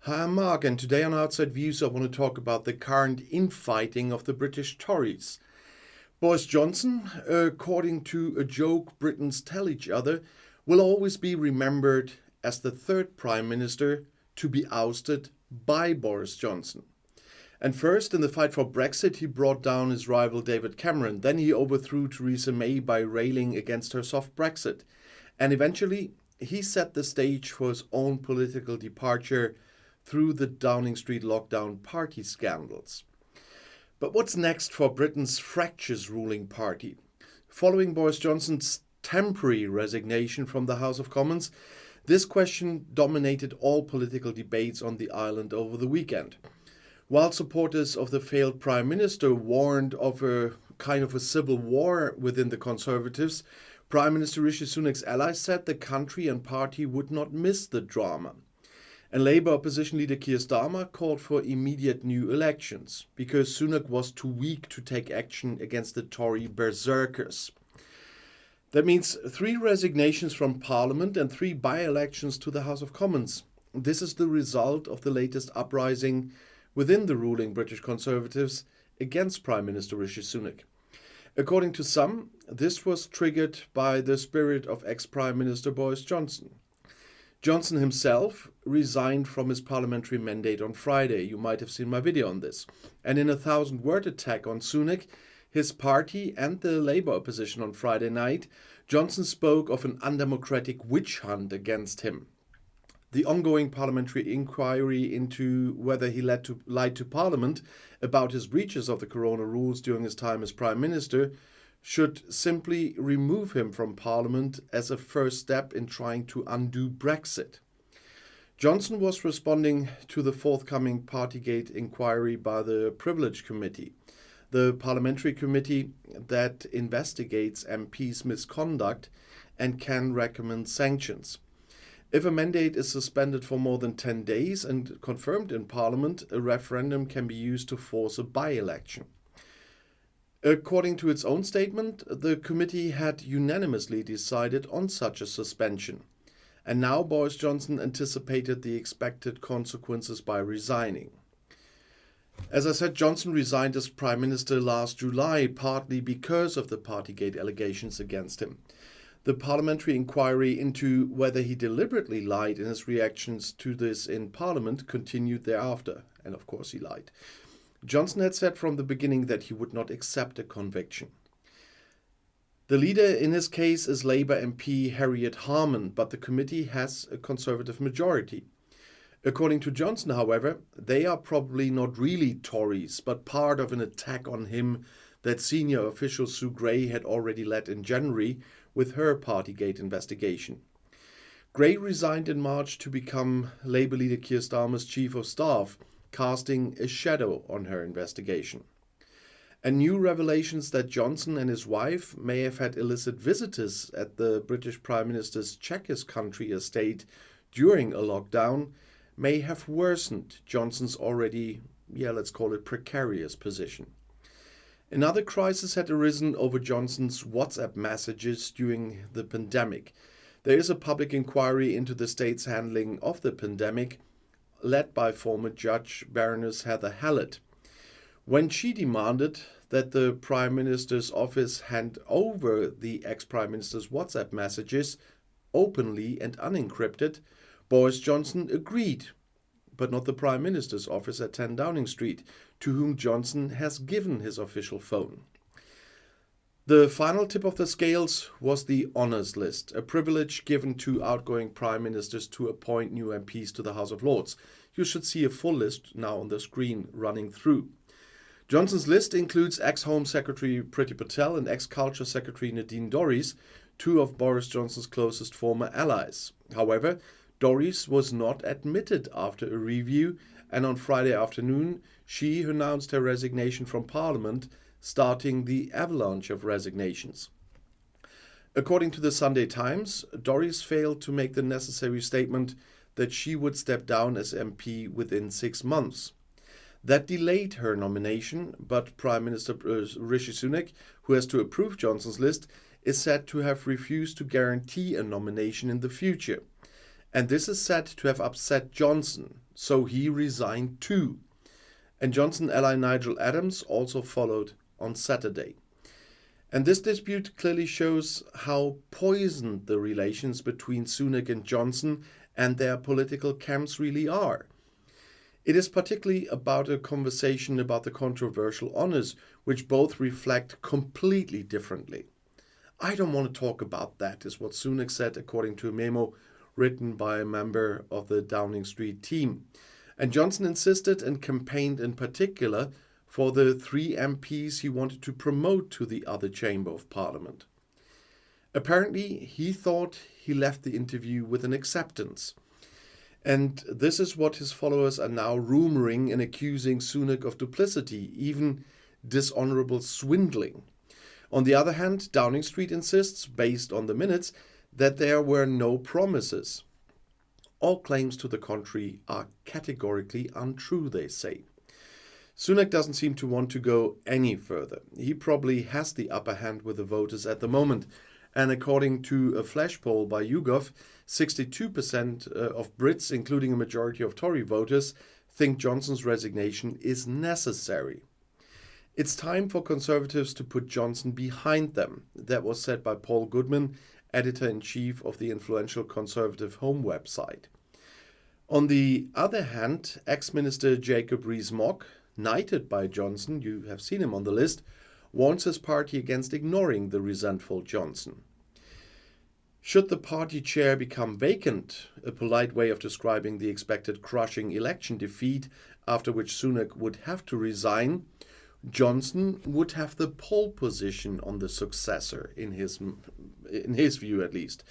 Hi, I'm Mark, and today on Outside Views I want to talk about the current infighting of the British Tories. Boris Johnson, according to a joke Britons tell each other, will always be remembered as the third Prime Minister to be ousted by Boris Johnson. And first, in the fight for Brexit, he brought down his rival David Cameron. Then he overthrew Theresa May by railing against her soft Brexit. And eventually, he set the stage for his own political departure through the Downing Street lockdown party scandals. But what's next for Britain's fractious ruling party? Following Boris Johnson's temporary resignation from the House of Commons, this question dominated all political debates on the island over the weekend. While supporters of the failed Prime Minister warned of a kind of a civil war within the Conservatives, Prime Minister Rishi Sunak's allies said the country and party would not miss the drama. And Labour opposition leader Keir Starmer called for immediate new elections because Sunak was too weak to take action against the Tory berserkers. That means 3 resignations from Parliament and 3 by-elections to the House of Commons. This is the result of the latest uprising within the ruling British Conservatives against Prime Minister Rishi Sunak. According to some, this was triggered by the spirit of ex-Prime Minister Boris Johnson. Johnson himself resigned from his parliamentary mandate on Friday. You might have seen my video on this. And in a 1,000-word attack on Sunak, his party and the Labour opposition on Friday night, Johnson spoke of an undemocratic witch hunt against him. The ongoing parliamentary inquiry into whether he lied to Parliament about his breaches of the corona rules during his time as Prime Minister should simply remove him from Parliament as a first step in trying to undo Brexit. Johnson was responding to the forthcoming Partygate inquiry by the Privilege Committee, the parliamentary committee that investigates MPs' misconduct and can recommend sanctions. If a mandate is suspended for more than 10 days and confirmed in Parliament, a referendum can be used to force a by-election. According to its own statement, the committee had unanimously decided on such a suspension. And now Boris Johnson anticipated the expected consequences by resigning. As I said, Johnson resigned as Prime Minister last July, partly because of the Partygate allegations against him. The parliamentary inquiry into whether he deliberately lied in his reactions to this in Parliament continued thereafter. And of course he lied. Johnson had said from the beginning that he would not accept a conviction. The leader in his case is Labour MP Harriet Harman, but the committee has a Conservative majority. According to Johnson, however, they are probably not really Tories, but part of an attack on him that senior official Sue Gray had already led in January with her Partygate investigation. Gray resigned in March to become Labour leader Keir Starmer's chief of staff, casting a shadow on her investigation. And new revelations that Johnson and his wife may have had illicit visitors at the British Prime Minister's Chequers country estate during a lockdown may have worsened Johnson's already, let's call it precarious position. Another crisis had arisen over Johnson's WhatsApp messages during the pandemic. There is a public inquiry into the state's handling of the pandemic, led by former Judge Baroness Heather Hallett. When she demanded that the Prime Minister's office hand over the ex-Prime Minister's WhatsApp messages openly and unencrypted, Boris Johnson agreed, but not the Prime Minister's office at 10 Downing Street, to whom Johnson has given his official phone. The final tip of the scales was the honours list, a privilege given to outgoing prime ministers to appoint new MPs to the House of Lords. You should see a full list now on the screen running through. Johnson's list includes ex-Home Secretary Priti Patel and ex-Culture Secretary Nadine Dorries, 2 of Boris Johnson's closest former allies. However, Dorries was not admitted after a review, and on Friday afternoon she announced her resignation from Parliament, starting the avalanche of resignations. According to the Sunday Times, Dorries failed to make the necessary statement that she would step down as MP within 6 months. That delayed her nomination, but Prime Minister Rishi Sunak, who has to approve Johnson's list, is said to have refused to guarantee a nomination in the future. And this is said to have upset Johnson. so he resigned too. And Johnson ally Nigel Adams also followed on Saturday. And this dispute clearly shows how poisoned the relations between Sunak and Johnson and their political camps really are. It is particularly about a conversation about the controversial honours, which both reflect completely differently. I don't want to talk about that, is what Sunak said according to a memo written by a member of the Downing Street team. And Johnson insisted and campaigned in particular for the 3 MPs he wanted to promote to the other chamber of parliament. Apparently, he thought he left the interview with an acceptance. And this is what his followers are now rumouring and accusing Sunak of duplicity, even dishonourable swindling. On the other hand, Downing Street insists, based on the minutes, that there were no promises. All claims to the contrary are categorically untrue, they say. Sunak doesn't seem to want to go any further. He probably has the upper hand with the voters at the moment. And according to a flash poll by YouGov, 62% of Brits, including a majority of Tory voters, think Johnson's resignation is necessary. It's time for Conservatives to put Johnson behind them. That was said by Paul Goodman, editor-in-chief of the influential Conservative Home website. On the other hand, ex-minister Jacob Rees-Mogg, knighted by Johnson, you have seen him on the list, warns his party against ignoring the resentful Johnson. Should the party chair become vacant, a polite way of describing the expected crushing election defeat after which Sunak would have to resign, Johnson would have the pole position on the successor, in his view at least.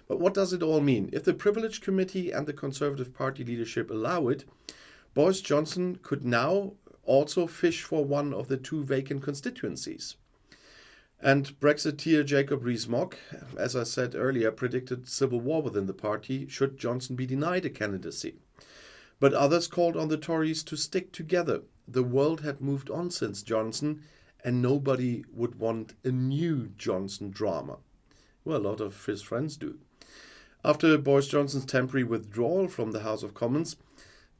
But what does it all mean? If the Privilege Committee and the Conservative Party leadership allow it, Boris Johnson could now also fish for one of the 2 vacant constituencies. And Brexiteer Jacob Rees-Mogg, as I said earlier, predicted civil war within the party should Johnson be denied a candidacy. But others called on the Tories to stick together. The world had moved on since Johnson, and nobody would want a new Johnson drama. Well, a lot of his friends do. After Boris Johnson's temporary withdrawal from the House of Commons,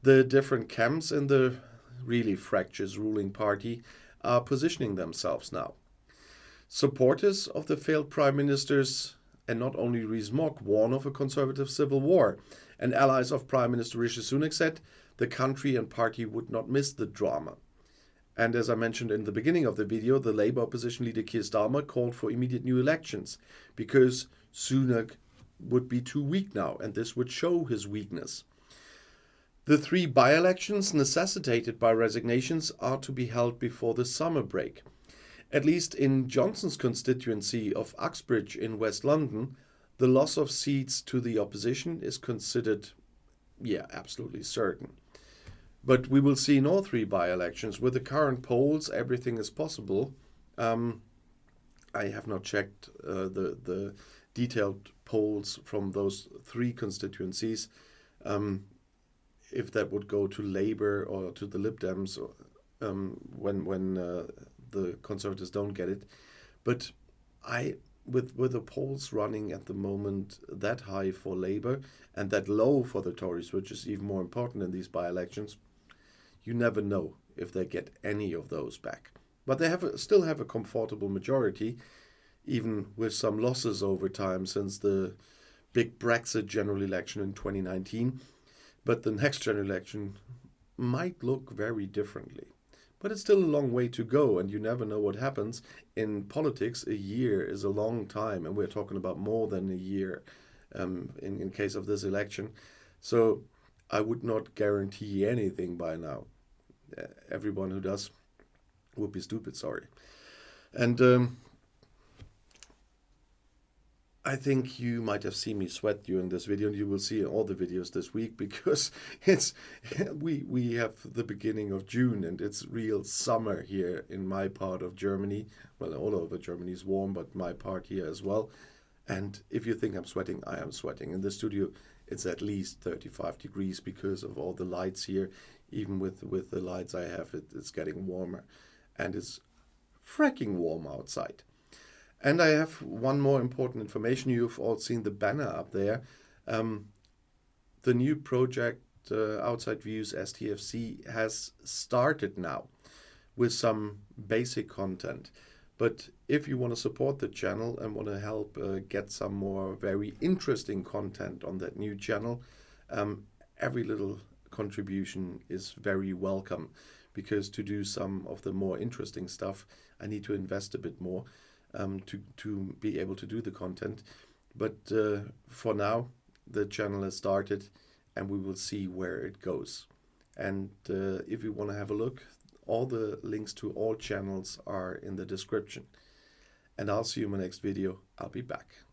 the different camps in the really fractious ruling party are positioning themselves now. Supporters of the failed prime ministers, and not only Rees-Mogg, warn of a conservative civil war, and allies of Prime Minister Rishi Sunak said the country and party would not miss the drama. And as I mentioned in the beginning of the video, the Labour opposition leader Keir Starmer called for immediate new elections because Sunak would be too weak now, and this would show his weakness. The 3 by-elections necessitated by resignations are to be held before the summer break. At least in Johnson's constituency of Uxbridge in West London, the loss of seats to the opposition is considered, absolutely certain. But we will see in all 3 by-elections. With the current polls, everything is possible. I have not checked the detailed polls from those 3 constituencies. If that would go to Labour or to the Lib Dems when the Conservatives don't get it. But with the polls running at the moment that high for Labour and that low for the Tories, which is even more important in these by-elections, you never know if they get any of those back. But they still have a comfortable majority, even with some losses over time since the big Brexit general election in 2019. But the next general election might look very differently. But it's still a long way to go, and you never know what happens. In politics, a year is a long time, and we're talking about more than a year in case of this election. So I would not guarantee anything by now. Everyone who does would be stupid, sorry. And I think you might have seen me sweat during this video, and you will see in all the videos this week, because we have the beginning of June and it's real summer here in my part of Germany. Well, all over Germany is warm, but my part here as well. And if you think I'm sweating, I am sweating. In the studio, it's at least 35 degrees because of all the lights here. Even with the lights I have, it's getting warmer, and it's fracking warm outside. And I have one more important information. You've all seen the banner up there. The new project Outside Views STFC has started now with some basic content. But if you want to support the channel and want to help get some more very interesting content on that new channel, every little contribution is very welcome, because to do some of the more interesting stuff, I need to invest a bit more to be able to do the content. But for now, the channel has started and we will see where it goes. And if you want to have a look, all the links to all channels are in the description. And I'll see you in my next video. I'll be back.